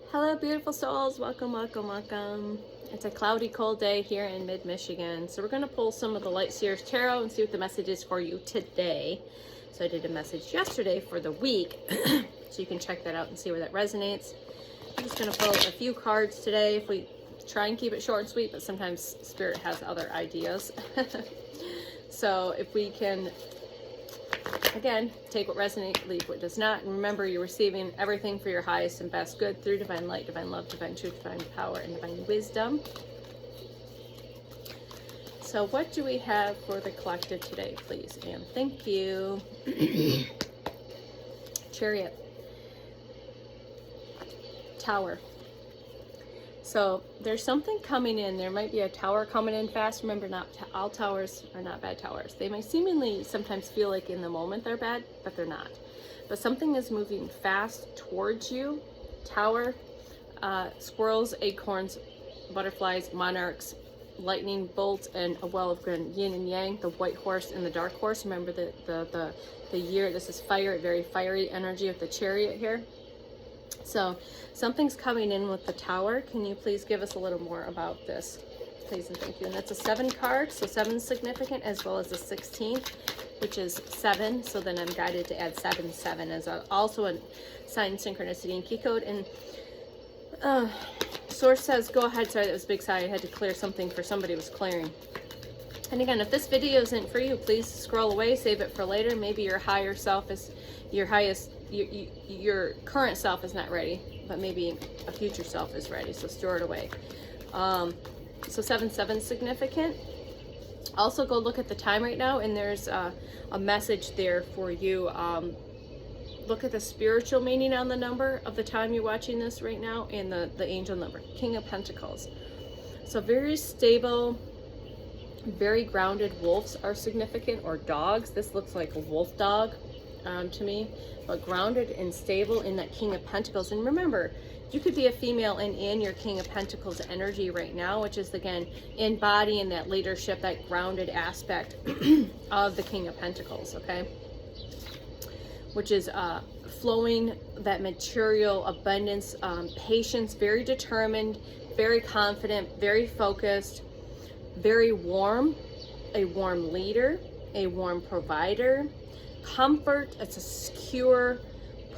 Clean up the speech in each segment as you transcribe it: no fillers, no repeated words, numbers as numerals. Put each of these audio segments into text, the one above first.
Hello, beautiful souls. Welcome, welcome, welcome. It's a cloudy, cold day here in mid-Michigan. So we're going to pull some of the Light Seers Tarot and see what the message is for you today. So I did a message yesterday for the week, so you can check that out and see where that resonates. I'm just going to pull a few cards today. If we try and keep it short and sweet, but sometimes Spirit has other ideas. So if we can, again, take what resonates, leave what does not. And remember, you're receiving everything for your highest and best good through divine light, divine love, divine truth, divine power, and divine wisdom. So what do we have for the collective today, please? And thank you. Chariot. Tower. So there's something coming in. There might be a tower coming in fast. Remember, not all towers are not bad towers. They may seemingly sometimes feel like in the moment they're bad, but they're not. But something is moving fast towards you. Tower, squirrels, acorns, butterflies, monarchs, lightning bolts, and a well of green, yin and yang, the white horse and the dark horse. Remember the year, this is fire, very fiery energy with the chariot here. So something's coming in with the tower. Can you please give us a little more about this? Please and thank you. And that's a 7 card. So 7 is significant, as well as the 16th, which is 7. So then I'm guided to add 7, 7 as also a sign, synchronicity, and key code. And source says, go ahead. Sorry, that was a big sigh. I had to clear something for somebody was clearing. And again, if this video isn't for you, please scroll away, save it for later. Maybe your higher self is your current self is not ready, but maybe a future self is ready, so store it away. So 7-7 significant. Also, go look at the time right now, and there's a message there for you. Look at the spiritual meaning on the number of the time you're watching this right now, and the angel number, King of Pentacles. So very stable, very grounded. Wolves are significant, or dogs. This looks like a wolf dog to me, but grounded and stable in that King of Pentacles. And remember, you could be a female and in your King of Pentacles energy right now, which is, again, embodying that leadership, that grounded aspect of the King of Pentacles, okay? Which is flowing that material abundance, patience, very determined, very confident, very focused, very warm, a warm leader, a warm provider, comfort. It's a secure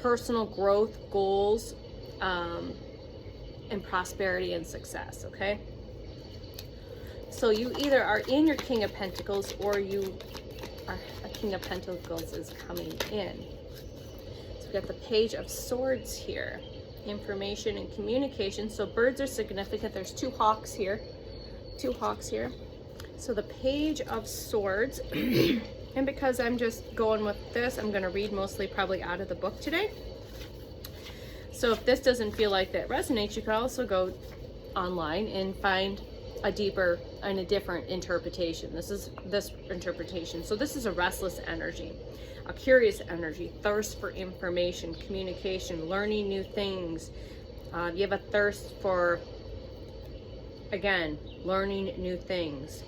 personal growth, goals, and prosperity and success, okay? So you either are in your King of Pentacles, or you are a King of Pentacles is coming in. So we got the Page of Swords here, information and communication. So birds are significant. There's 2 hawks here. 2 hawks here. So the Page of Swords, and because I'm just going with this, I'm going to read mostly probably out of the book today. So if this doesn't feel like that resonates, you can also go online and find a deeper and a different interpretation. This is this interpretation. So this is a restless energy, a curious energy, thirst for information, communication, learning new things. You have a thirst for, again, learning new things.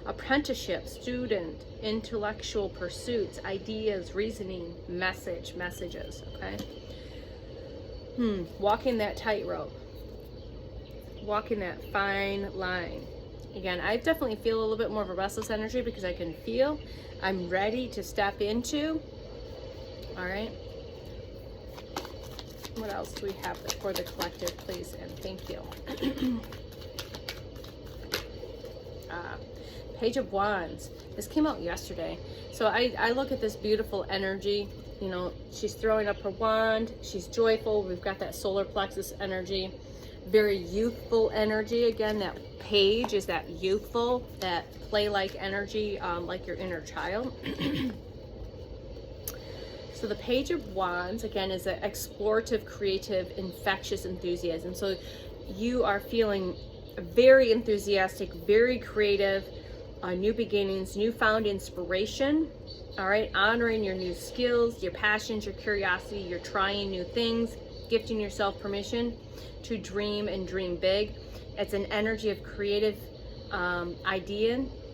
Apprenticeship, student, intellectual pursuits, ideas, reasoning, messages, okay? Walking that tightrope, walking that fine line. Again, I definitely feel a little bit more of a restless energy because I can feel I'm ready to step into. All right. What else do we have for the collective, please? And thank you. Page of Wands. This came out yesterday. So I look at this beautiful energy. You know, she's throwing up her wand. She's joyful. We've got that solar plexus energy. Very youthful energy. Again, that page is that youthful, that play-like energy, like your inner child. So the Page of Wands, again, is an explorative, creative, infectious enthusiasm. So you are feeling very enthusiastic, very creative, new beginnings, newfound inspiration, all right? Honoring your new skills, your passions, your curiosity, you're trying new things, gifting yourself permission to dream and dream big. It's an energy of creative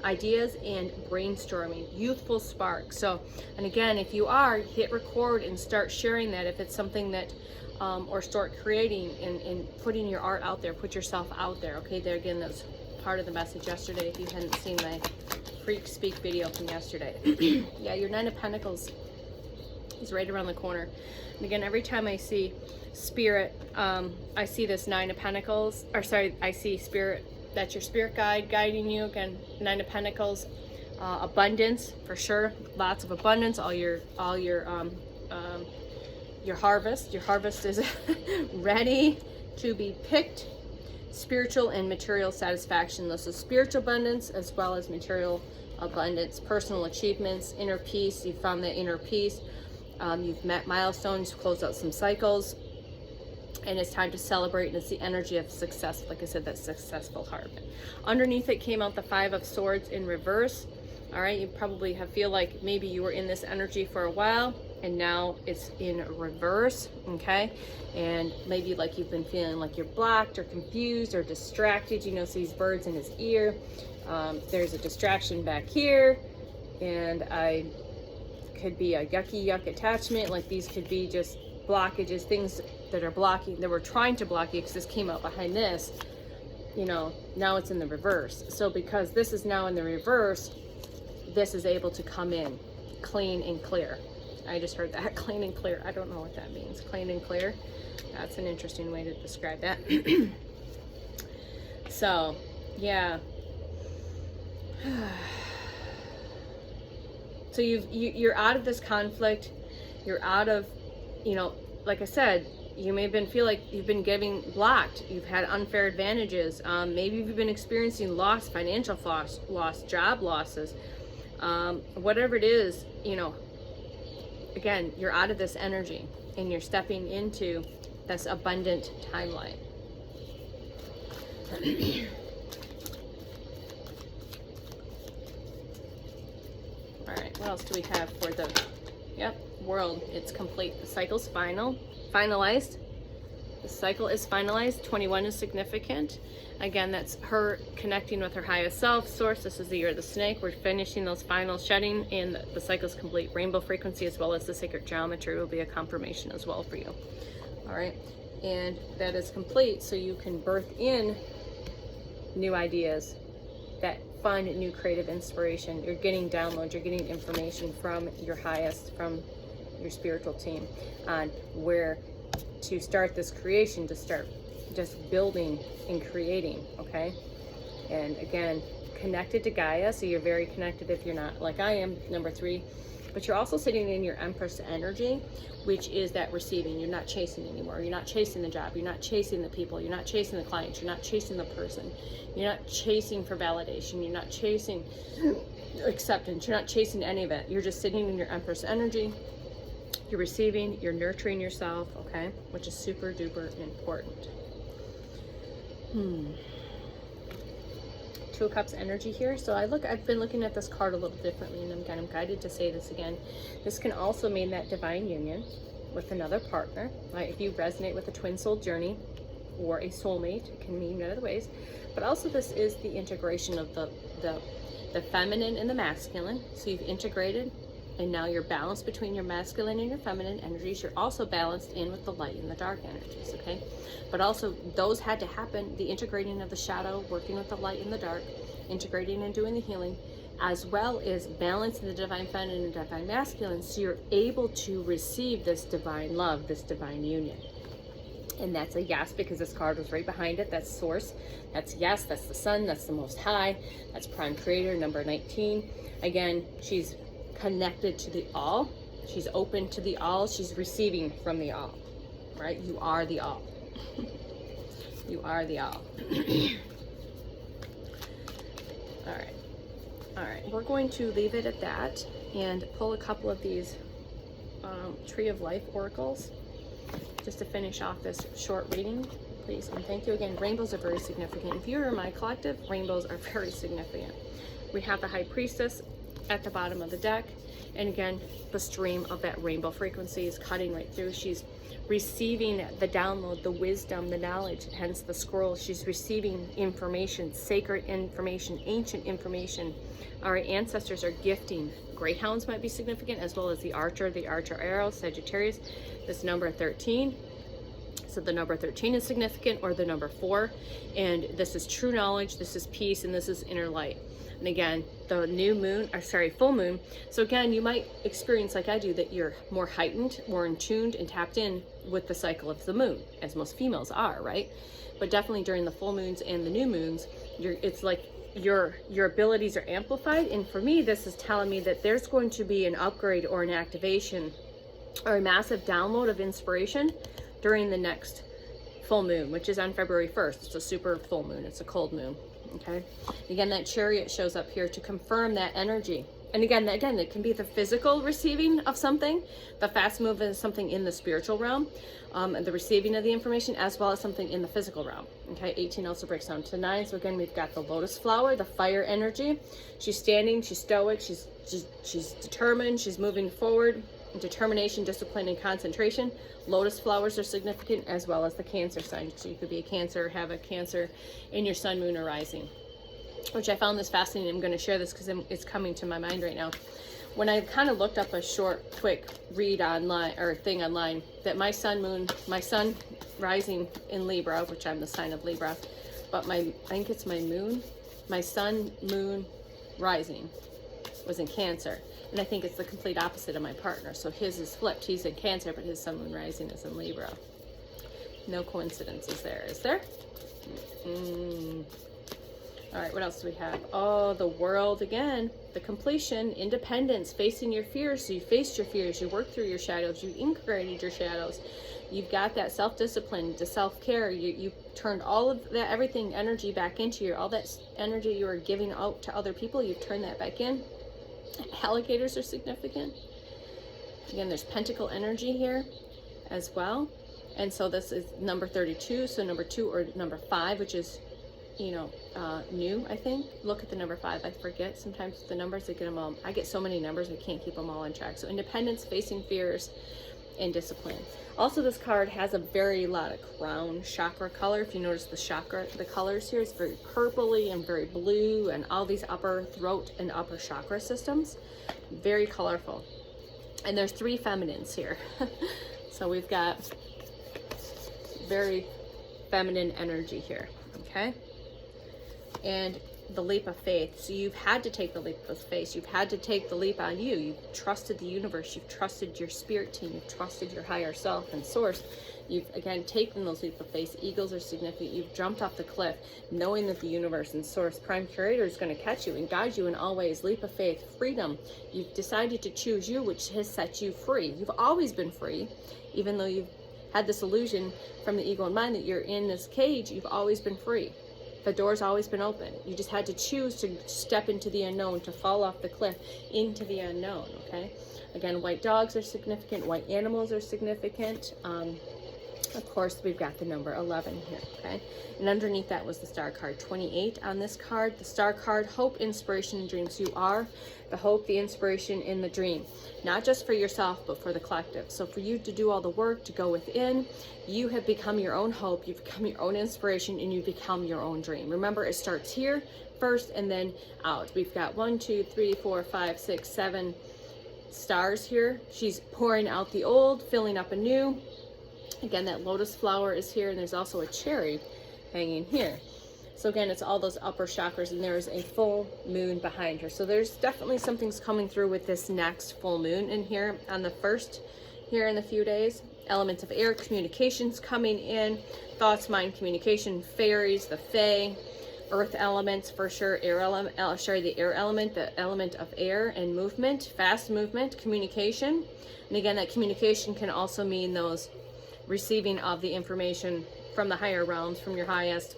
ideas and brainstorming, youthful spark. So, and again, if you are, hit record and start sharing that if it's something that, or start creating and putting your art out there, put yourself out there. Okay, there again, that's part of the message yesterday. If you hadn't seen my Freak Speak video from yesterday. Yeah, your Nine of Pentacles is right around the corner. And again, every time I see spirit, I see this Nine of Pentacles, or sorry, I see spirit. That's your spirit guide guiding you. Again, Nine of Pentacles, abundance for sure, lots of abundance. All your harvest. Your harvest is ready to be picked. Spiritual and material satisfaction. This is spiritual abundance as well as material abundance. Personal achievements, inner peace. You found that inner peace. You've met milestones, closed out some cycles. And it's time to celebrate, and it's the energy of success. Like I said, that successful harvest. Underneath it came out the Five of Swords in reverse. All right, you probably feel like maybe you were in this energy for a while, and now it's in reverse, okay? And maybe like you've been feeling like you're blocked or confused or distracted. You know, see these birds in his ear. There's a distraction back here, and could be a yuck attachment. Like these could be just blockages, things that are blocking, that were trying to block you, because this came out behind this, you know, now it's in the reverse. So because this is now in the reverse, this is able to come in clean and clear. I just heard that, clean and clear. I don't know what that means, clean and clear. That's an interesting way to describe that. So, yeah. So you're out of this conflict. You're out of, you know, like I said, you may have been feel like you've been getting blocked. You've had unfair advantages. Maybe you've been experiencing loss, financial loss, job losses, whatever it is. You know, again, you're out of this energy and you're stepping into this abundant timeline. All right, what else do we have for the world? It's complete. The cycle's finalized. The cycle is finalized. 21 is significant. Again, that's her connecting with her highest self, source. This is the year of the snake. We're finishing those final shedding, and the cycle's complete. Rainbow frequency as well as the sacred geometry will be a confirmation as well for you. All right, and that is complete, so you can birth in new ideas, that fun, new creative inspiration. You're getting downloads, you're getting information from your highest, from your spiritual team on where to start this creation, to start just building and creating, okay? And again, connected to Gaia, so you're very connected if you're not like I am, number 3. But you're also sitting in your Empress energy, which is that receiving. You're not chasing anymore. You're not chasing the job. You're not chasing the people. You're not chasing the clients. You're not chasing the person. You're not chasing for validation. You're not chasing acceptance. You're not chasing any of it. You're just sitting in your Empress energy. You're receiving. You're nurturing yourself, okay? Which is super duper important. Two of Cups energy here. So I've been looking at this card a little differently, and I'm guided to say this again. This can also mean that divine union with another partner, right? If you resonate with a twin soul journey or a soulmate, it can mean in other ways. But also this is the integration of the feminine and the masculine. So you've integrated, and now you're balanced between your masculine and your feminine energies. You're also balanced in with the light and the dark energies, okay? But also those had to happen, the integrating of the shadow, working with the light and the dark, integrating and doing the healing, as well as balancing the divine feminine and divine masculine, so you're able to receive this divine love, this divine union. And that's a yes, because this card was right behind it. That's source. That's yes. That's the sun. That's the most high. That's prime creator, number 19. Again, she's connected to the all. She's open to the all. She's receiving from the all, right? You are the all. You are the all. All right, we're going to leave it at that and pull a couple of these Tree of Life oracles just to finish off this short reading, please. And thank you again. Rainbows are very significant. If you're in my collective, rainbows are very significant. We have the High Priestess at the bottom of the deck, And again, the stream of that rainbow frequency is cutting right through. She's receiving the download, the wisdom, the knowledge, hence the scroll. She's receiving information, sacred information, ancient information. Our ancestors are gifting. Greyhounds might be significant, as well as the archer arrow, Sagittarius, this number 13. So the number 13 is significant, or the number 4. And this is true knowledge, this is peace, and this is inner light. And again, the new moon, or sorry, full moon. So again, you might experience, like I do, that you're more heightened, more in tuned and tapped in with the cycle of the moon, as most females are, right? But definitely during the full moons and the new moons, it's like your abilities are amplified. And for me, this is telling me that there's going to be an upgrade or an activation or a massive download of inspiration during the next full moon, which is on February 1st. It's a super full moon, it's a cold moon. Okay, again, that chariot shows up here to confirm that energy. And again, it can be the physical receiving of something. The fast move is something in the spiritual realm, the receiving of the information, as well as something in the physical realm. Okay, 18 also breaks down to 9. So again, we've got the lotus flower, the fire energy. She's standing, she's stoic, she's determined, she's moving forward. Determination, discipline, and concentration. Lotus flowers are significant, as well as the Cancer sign. So you could be a Cancer, have a Cancer in your sun, moon, or rising, which I found this fascinating. I'm going to share this because it's coming to my mind right now. When I kind of looked up a short, quick read online, or thing online, that my sun rising in Libra, which I'm the sign of Libra, but I think it's my moon, my sun, moon, rising was in Cancer. And I think it's the complete opposite of my partner. So his is flipped. He's in Cancer, but his sun, moon, rising is in Libra. No coincidences there, is there? All right, what else do we have? Oh, the world again. The completion, independence, facing your fears. So you faced your fears. You worked through your shadows. You integrated your shadows. You've got that self-discipline, the self-care. You turned all of that, everything, energy back into all that energy you were giving out to other people. You've turned that back in. Alligators are significant. Again, there's pentacle energy here as well. And so this is number 32. So number 2 or number 5, which is, new, I think. Look at the number 5. I forget sometimes the numbers. I get so many numbers, I can't keep them all on track. So independence, facing fears, and discipline. Also, this card has a very lot of crown chakra color. If you notice the colors here, it's very purpley and very blue, and all these upper throat and upper chakra systems. Very colorful. And there's 3 feminines here. So we've got very feminine energy here, okay? And the leap of faith. So you've had to take the leap of faith. You've had to take the leap on you. You've trusted the universe. You've trusted your spirit team. You've trusted your higher self and source. You've, again, taken those leap of faith. Eagles are significant. You've jumped off the cliff knowing that the universe and source prime curator is going to catch you and guide you in all ways. Leap of faith, freedom. You've decided to choose you, which has set you free. You've always been free, even though you've had this illusion from the ego and mind that you're in this cage. You've always been free. The door's always been open. You just had to choose to step into the unknown, to fall off the cliff into the unknown, okay? Again, white dogs are significant. White animals are significant. Of course, we've got the number 11 here, okay? And underneath that was the star card, 28 on this card. The star card, hope, inspiration, and dreams. You are the hope, the inspiration, and the dream. Not just for yourself, but for the collective. So for you to do all the work, to go within, you have become your own hope, you've become your own inspiration, and you become your own dream. Remember, it starts here first and then out. We've got 1, 2, 3, 4, 5, 6, 7 stars here. She's pouring out the old, filling up a new. Again, that lotus flower is here, and there's also a cherry hanging here. So again, it's all those upper chakras, and there is a full moon behind her. So there's definitely something's coming through with this next full moon in here on the 1st here in a few days. Elements of air, communications coming in, thoughts, mind, communication, fairies, the fae, earth elements for sure, air element, the air element, the element of air and movement, fast movement, communication. And again, that communication can also mean those receiving of the information from the higher realms, from your highest,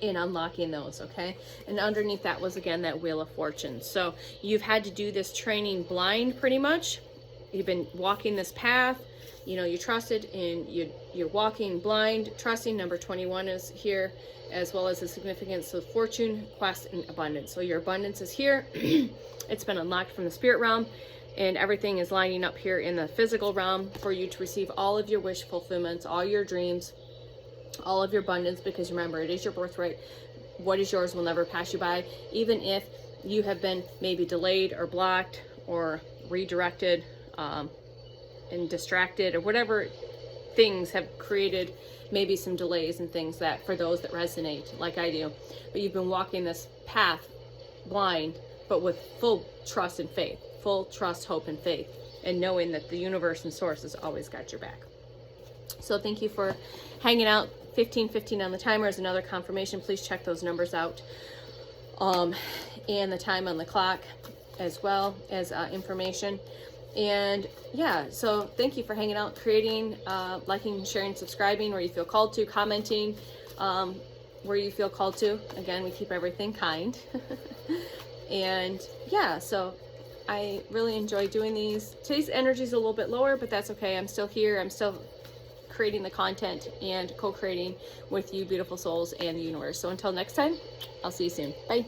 in unlocking those, okay? And underneath that was, again, that Wheel of Fortune. So you've had to do this training blind, pretty much. You've been walking this path, you trusted, and you're walking blind, trusting. Number 21 is here, as well as the significance of fortune, quest, and abundance. So your abundance is here. It's been unlocked from the spirit realm, and everything is lining up here in the physical realm for you to receive all of your wish fulfillments, all your dreams, all of your abundance, because remember, it is your birthright. What is yours will never pass you by. Even if you have been maybe delayed or blocked or redirected and distracted, or whatever things have created maybe some delays and things, that for those that resonate like I do, but you've been walking this path blind, but with full trust and faith, full trust, hope, and faith, and knowing that the universe and source has always got your back. So thank you for hanging out. 15:15 on the timer is another confirmation. Please check those numbers out, and the time on the clock as well as information. And yeah, so thank you for hanging out, creating, liking, sharing, subscribing where you feel called to, commenting where you feel called to. Again, we keep everything kind. And yeah, so I really enjoy doing these. Today's energy is a little bit lower, but that's okay. I'm still here. I'm still creating the content and co-creating with you beautiful souls and the universe. So until next time, I'll see you soon. Bye.